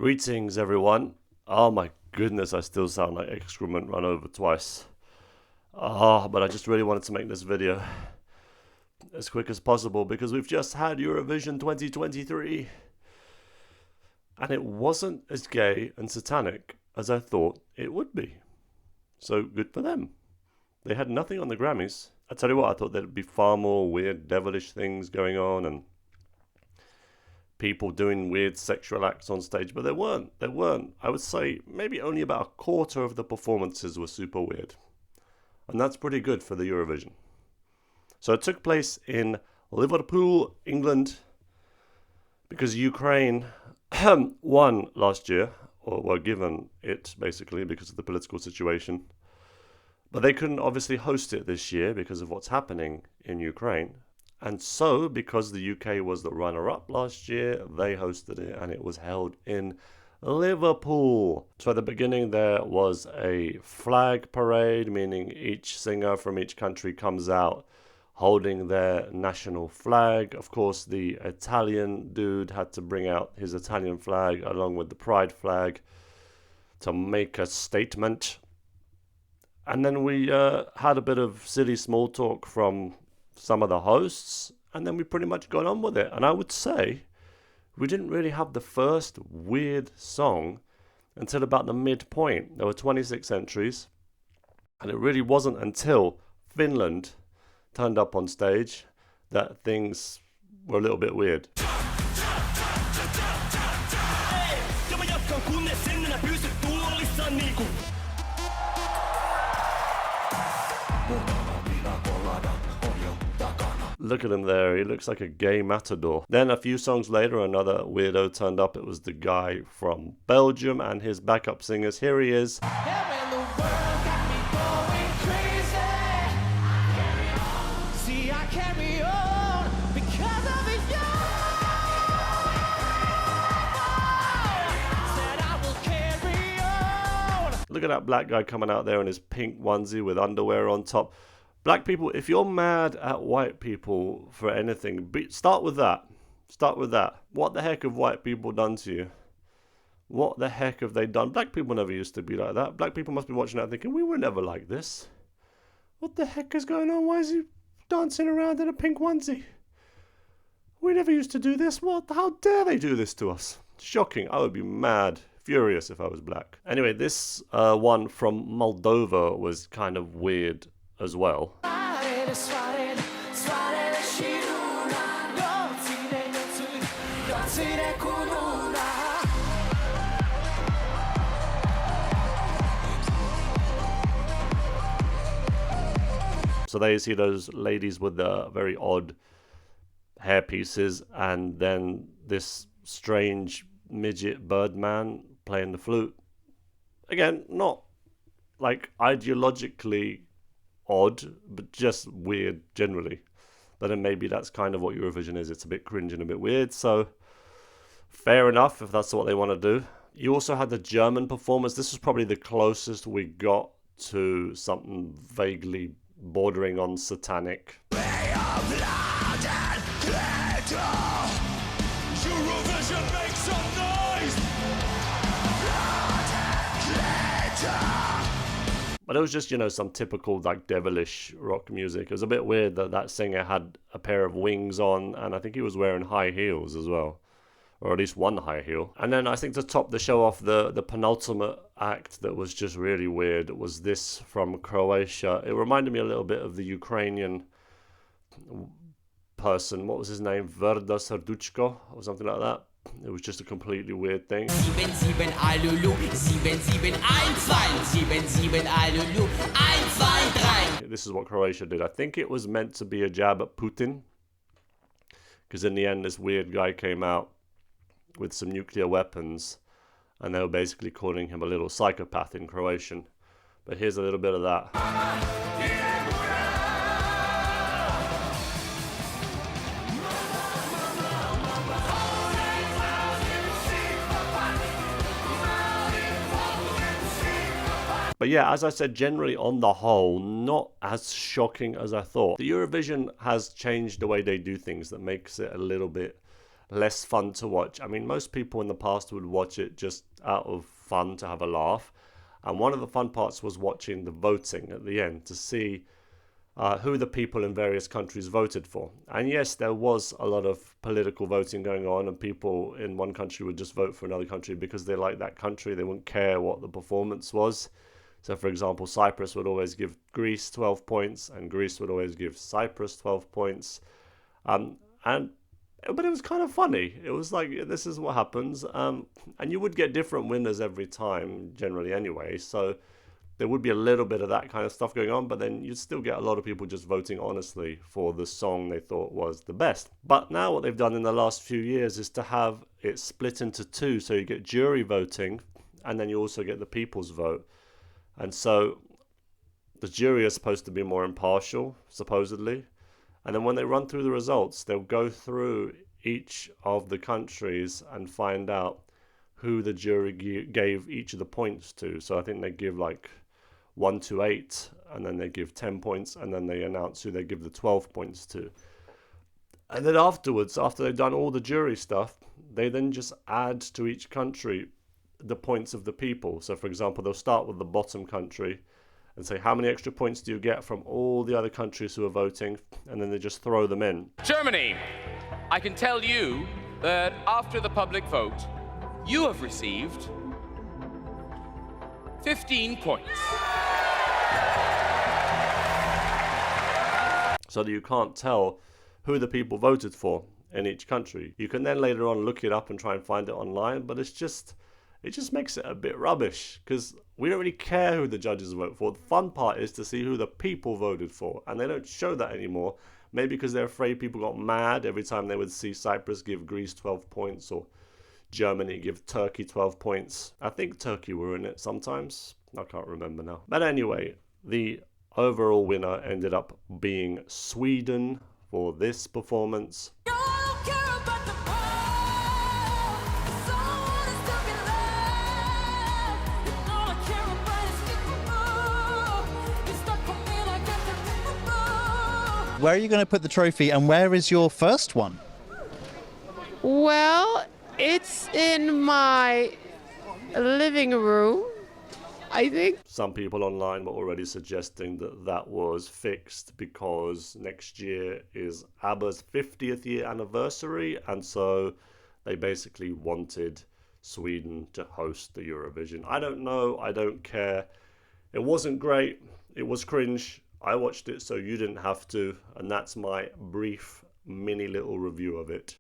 Greetings, everyone. Oh my goodness, I still sound like excrement run over twice. But I just really wanted to make this video as quick as possible because we've just had Eurovision 2023. And it wasn't as gay and satanic as I thought it would be. So good for them. They had nothing on the Grammys. I tell you what, I thought there'd be far more weird, devilish things going on and people doing weird sexual acts on stage, but there weren't. I would say maybe only about a quarter of the performances were super weird. And that's pretty good for the Eurovision. So it took place in Liverpool, England, because Ukraine won last year, or were given it basically because of the political situation. But they couldn't obviously host it this year because of what's happening in Ukraine. And so, because the UK was the runner-up last year, they hosted it and it was held in Liverpool. So at the beginning there was a flag parade, meaning each singer from each country comes out holding their national flag. Of course, the Italian dude had to bring out his Italian flag along with the pride flag to make a statement. And then we had a bit of silly small talk from some of the hosts, and then we pretty much got on with it. And I would say we didn't really have the first weird song until about the midpoint. There were 26 entries, and it really wasn't until Finland turned up on stage that things were a little bit weird. Look at him there, he looks like a gay matador. Then a few songs later, another weirdo turned up. It was the guy from Belgium and his backup singers. Here he is. Look at that black guy coming out there in his pink onesie with underwear on top. Black people, if you're mad at white people for anything, start with that. Start with that. What the heck have white people done to you? What the heck have they done? Black people never used to be like that. Black people must be watching that thinking, we were never like this. What the heck is going on? Why is he dancing around in a pink onesie? We never used to do this. What? How dare they do this to us? Shocking. I would be mad. Furious if I was black. Anyway, this one from Moldova was kind of weird as well. So there you see those ladies with the very odd hair pieces, and then this strange midget Birdman playing the flute. Again, not like ideologically odd, but just weird generally. But then maybe that's kind of what Eurovision is. It's a bit cringe and a bit weird, so fair enough if that's what they want to do. You also had the German performance. This was probably the closest we got to something vaguely bordering on satanic. Eurovision makes some noise. But it was just, some typical like devilish rock music. It was a bit weird that that singer had a pair of wings on, and I think he was wearing high heels as well, or at least one high heel. And then I think to top the show off, the penultimate act that was just really weird was this from Croatia. It reminded me a little bit of the Ukrainian person. What was his name? Verda Serduchko or something like that. It was just a completely weird thing. This is what Croatia did. I think it was meant to be a jab at Putin, because in the end this weird guy came out with some nuclear weapons and they were basically calling him a little psychopath in Croatian. But here's a little bit of that. But yeah, as I said, generally on the whole, not as shocking as I thought. The Eurovision has changed the way they do things that makes it a little bit less fun to watch. I mean, most people in the past would watch it just out of fun to have a laugh. And one of the fun parts was watching the voting at the end to see who the people in various countries voted for. And yes, there was a lot of political voting going on, and people in one country would just vote for another country because they like that country. They wouldn't care what the performance was. So, for example, Cyprus would always give Greece 12 points, and Greece would always give Cyprus 12 points. But it was kind of funny. It was like, this is what happens. And you would get different winners every time, generally anyway. So there would be a little bit of that kind of stuff going on, but then you'd still get a lot of people just voting honestly for the song they thought was the best. But now what they've done in the last few years is to have it split into two. So you get jury voting, and then you also get the people's vote. And so the jury is supposed to be more impartial, supposedly. And then when they run through the results, they'll go through each of the countries and find out who the jury gave each of the points to. So I think they give like 1 to 8, and then they give 10 points, and then they announce who they give the 12 points to. And then afterwards, after they've done all the jury stuff, they then just add to each country the points of the people. So for example, they'll start with the bottom country and say, how many extra points do you get from all the other countries who are voting? And then they just throw them in. Germany, I can tell you that after the public vote, you have received 15 points. So that you can't tell who the people voted for in each country. You can then later on look it up and try and find it online, but it just makes it a bit rubbish, because we don't really care who the judges vote for. The fun part is to see who the people voted for, and they don't show that anymore. Maybe because they're afraid people got mad every time they would see Cyprus give Greece 12 points or Germany give Turkey 12 points. I think Turkey were in it sometimes. I can't remember now. But anyway, the overall winner ended up being Sweden for this performance. Where are you going to put the trophy, and where is your first one? Well, it's in my living room, I think. Some people online were already suggesting that that was fixed because next year is ABBA's 50th year anniversary, and so they basically wanted Sweden to host the Eurovision. I don't know, I don't care. It wasn't great, it was cringe. I watched it so you didn't have to, and that's my brief mini little review of it.